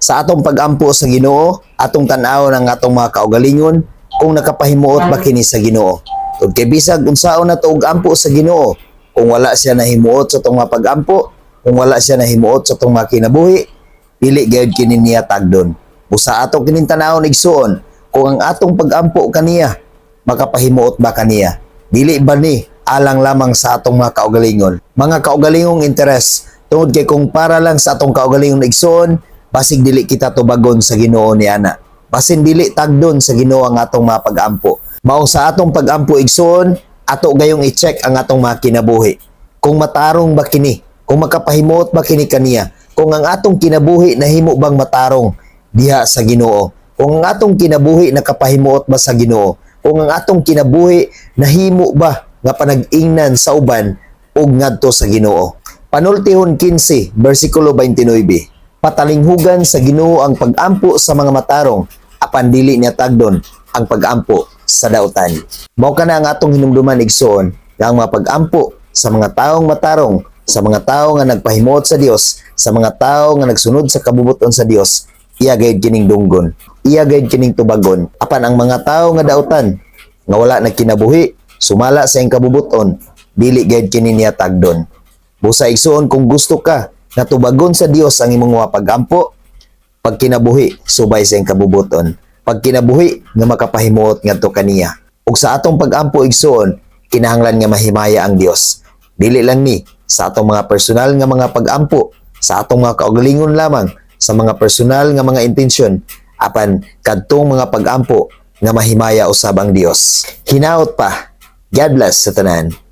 Sa atong pag-ampo sa Ginoo, atong tan-aw ng atong mga kaugalingon kung nakapahimuot ba kini sa Ginoo. Ug kay bisag unsaon na tuog ampo sa Ginoo, kung wala siya nahimuot sa atong mga pag-ampo, kung wala siya nahimuot sa atong mga kinabuhi, dili gyud kini niya tagdon. Busa ato kining tan-awon igsuon, kung ang atong pag-ampo kaniya, makapahimuot ba kaniya? Dili ba ni alang lamang sa atong mga kaugalingon? Mga kaugalingong interes, tungod kay kung para lang sa atong kaugalingon igsuon, basig dili kita tubagon sa Ginoo ni ana. Basin dili tagdon sa Ginoo ang atong mga pag-ampo. Mao sa atong pag-ampo igsuon, ato gayong i-check ang atong mga kinabuhi. Kung matarong ba kini, kung makapahimuot ba kini kaniya, kung ang atong kinabuhi nahimo bang matarong diha sa Ginoo, kung ang atong kinabuhi nakapahimuot ba sa Ginoo, kung ang atong kinabuhi nahimo ba nga panag-ingnan sa uban ug ngadto sa Ginoo. Panultihon 15 bersikulo 29. Patalinghugan sa Ginoo ang pag-ampo sa mga matarong, apan dili niya tagdon ang pag-ampo sa dautan. Mao kana ang atong hinumduman igsoon nga ang mga pag-ampo sa mga taong matarong, sa mga tao nga nagpahimuot sa Dios, sa mga tao nga nagsunod sa kabubuton sa Dios, iya gayud kining dunggon, iya gayud kining tubagon. Apan ang mga tao nga dautan nga wala nagkinabuhi, sumala sa iyang kabubuton, dili gayud kini niya tagdon. Busa igsoon kung gusto ka na tubagon sa Dios ang imong mga pag-ampo, pag kinabuhi subay sa iyang kabubuton, pag kinabuhi nga makapahimuot ngadto kaniya. Ug sa atong pag-ampo igsoon, kinahanglan nga mahimaya ang Dios. Dili lang ni sa atong mga personal nga mga pag-ampo, sa atong mga kaugalingon lamang, sa mga personal nga mga intensyon, apan kadtong mga pag-ampo nga mahimaya usab ang Dios. Hinaot pa, God bless sa tanan.